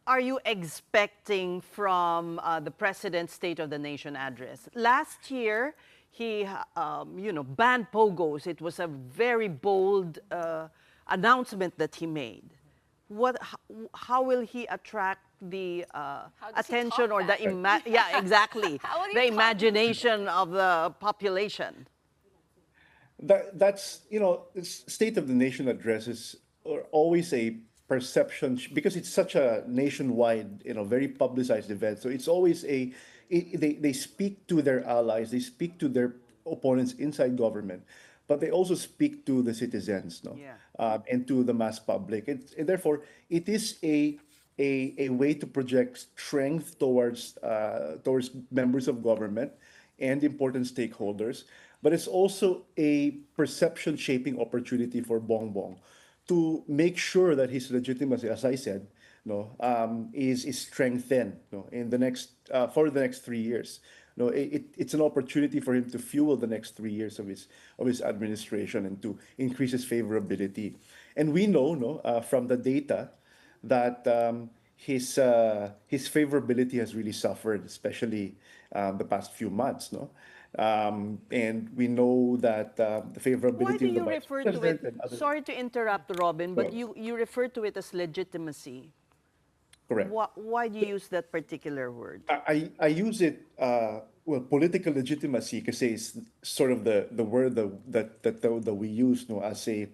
are you expecting from the President's State of the Nation address? Last year, he, banned pogos. It was a very bold announcement that he made. How will he attract the attention or the exactly the imagination of the population? That's State of the Nation addresses are always a perception because it's such a nationwide, very publicized event. So it's always they speak to their allies, they speak to their opponents inside government, but they also speak to the citizens, no, and to the mass public. And therefore, it is a way to project strength towards members of government and important stakeholders. But it's also a perception shaping opportunity for Bongbong to make sure that his legitimacy, as I said, is strengthened, in the next for the next 3 years. It's an opportunity for him to fuel the next 3 years of his administration and to increase his favorability. And we know, from the data that his favorability has really suffered, especially the past few months, no. And we know that the favorability Why do of the you vice refer to president it? and other. Sorry to interrupt, Robin, but Well, you refer to it as legitimacy. correct. Why do you use that particular word? I use it, political legitimacy, because it's sort of the word that we use, as a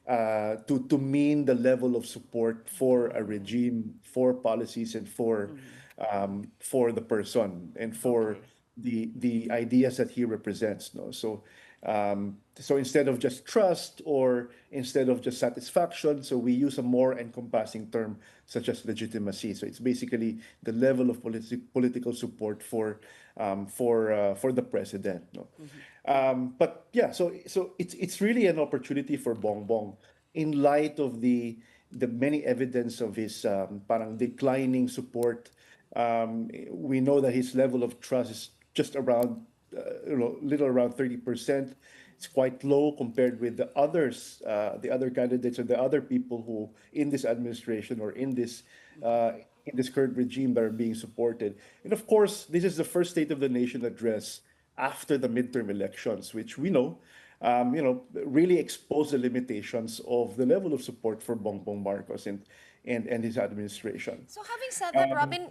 to mean the level of support for a regime, for policies, and for the person and for the ideas that he represents. No, so instead of just trust or instead of just satisfaction, so we use a more encompassing term such as legitimacy. So it's basically the level of political support for the president. No, but yeah, so it's really an opportunity for Bongbong in light of the many evidence of his parang declining support. We know that his level of trust is just around, little around 30%. It's quite low compared with the others, the other candidates or the other people who in this administration or in this current regime that are being supported. And of course, this is the first State of the Nation address after the midterm elections, which we know, really expose the limitations of the level of support for Bongbong Marcos and his administration. So having said that, Robin,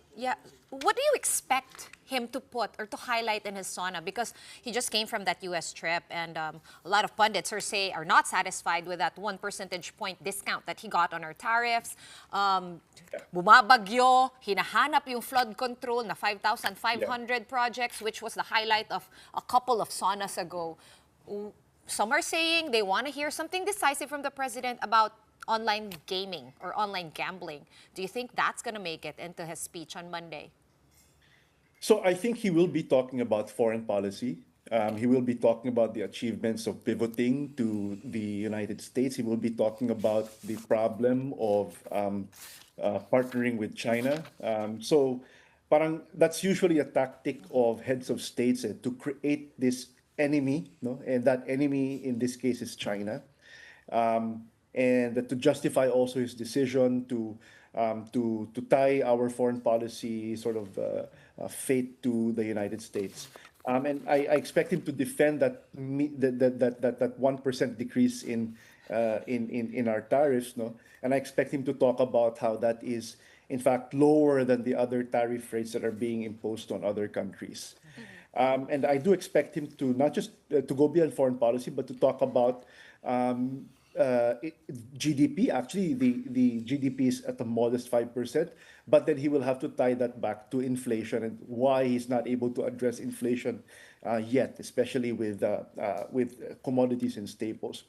what do you expect him to put or to highlight in his SONA? Because he just came from that US trip, and a lot of pundits are not satisfied with that 1 percentage point discount that he got on our tariffs. Bumabagyo, hinahanap yung flood control na 5,500 projects, which was the highlight of a couple of SONAs ago. Some are saying they want to hear something decisive from the president about online gaming or online gambling. Do you think that's going to make it into his speech on Monday? So I think he will be talking about foreign policy. He will be talking about the achievements of pivoting to the United States. He will be talking about the problem of partnering with China. So parang that's usually a tactic of heads of states, to create this enemy, no? And that enemy in this case is China. And to justify also his decision to tie our foreign policy sort of fate to the United States. And I expect him to defend that 1% decrease in our tariffs, no? And I expect him to talk about how that is in fact lower than the other tariff rates that are being imposed on other countries. And I do expect him to not just to go beyond foreign policy, but to talk about GDP. Actually, the GDP is at a modest 5%, but then he will have to tie that back to inflation and why he's not able to address inflation yet, especially with commodities and staples.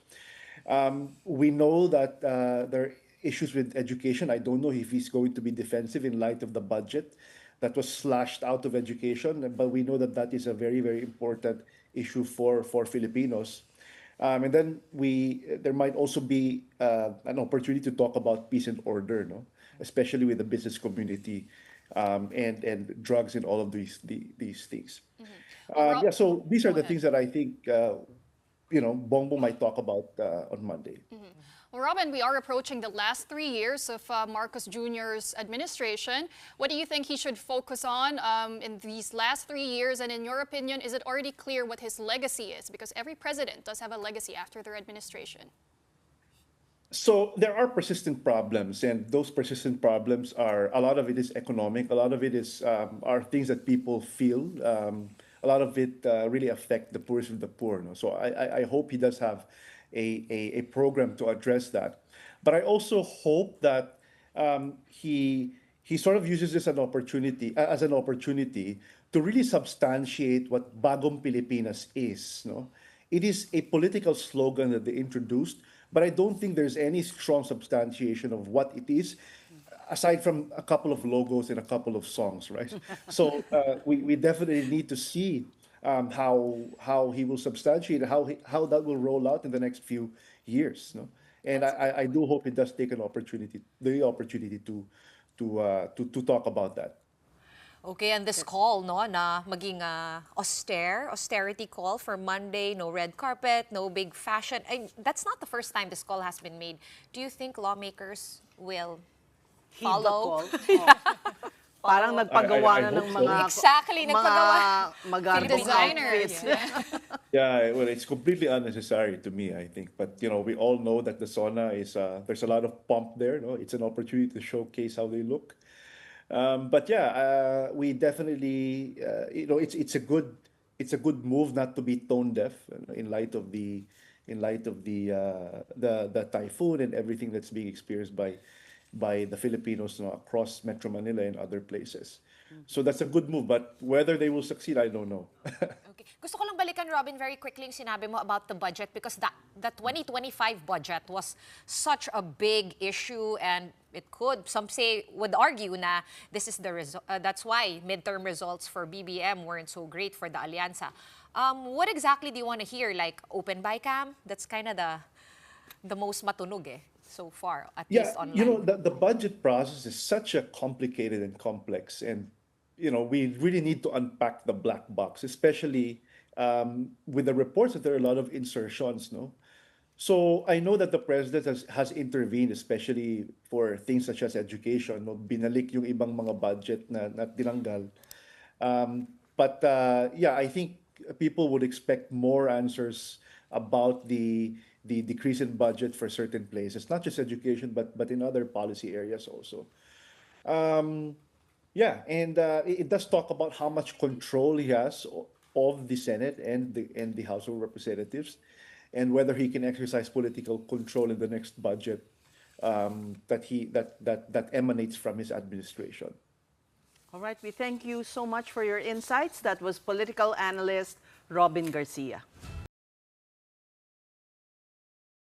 We know that there are issues with education. I don't know if he's going to be defensive in light of the budget that was slashed out of education, but we know that that is a very, very important issue for Filipinos. And then there might also be an opportunity to talk about peace and order, no? Especially with the business community and drugs and all of these things. So these are the things that I think Bongbong might talk about on Monday. Well, Robin, we are approaching the last 3 years of Marcos Jr.'s administration. What do you think he should focus on in these last 3 years? And in your opinion, is it already clear what his legacy is? Because every president does have a legacy after their administration. So there are persistent problems, and those persistent problems are, a lot of it is economic, a lot of it is are things that people feel. A lot of it really affect the poorest of the poor. No? So I hope he does have a program to address that. But I also hope that he sort of uses this as an opportunity to really substantiate what Bagong Pilipinas is. No? It is a political slogan that they introduced, but I don't think there's any strong substantiation of what it is, aside from a couple of logos and a couple of songs, right? So we definitely need to see how he will substantiate, how that will roll out in the next few years. No? And I do hope it does take the opportunity to talk about that. Okay, and this call, no, na maging austerity call for Monday, no red carpet, no big fashion. That's not the first time this call has been made. Do you think lawmakers will follow? Parang nagpagawa na ng so. mga Exactly, nagpagawa. magarbong Designers. outfits. Yeah, well, it's completely unnecessary to me, I think. But we all know that the SONA is there's a lot of pomp there. No, it's an opportunity to showcase how they look. But yeah, we definitely, it's a good move not to be tone deaf in light of the typhoon and everything that's being experienced by the Filipinos across Metro Manila and other places. So that's a good move, but whether they will succeed, I don't know. Okay. Gusto ko lang balikan, Robin, very quickly yung sinabi mo about the budget, because the 2025 budget was such a big issue, and it some would argue na this is that's why midterm results for BBM weren't so great for the Alianza. What exactly do you want to hear? Like open by cam? That's kind of the most matunog so far, at least online. The budget process is such a complicated and complex, and we really need to unpack the black box, especially with the reports that there are a lot of insertions. No, so I know that the president has intervened, especially for things such as education. No, binalik yung ibang mga budget na tinanggal. But yeah, I think people would expect more answers about the decrease in budget for certain places, not just education, but in other policy areas also. Yeah, and it does talk about how much control he has of the Senate and the House of Representatives, and whether he can exercise political control in the next budget that emanates from his administration. All right, we thank you so much for your insights. That was political analyst Robin Garcia.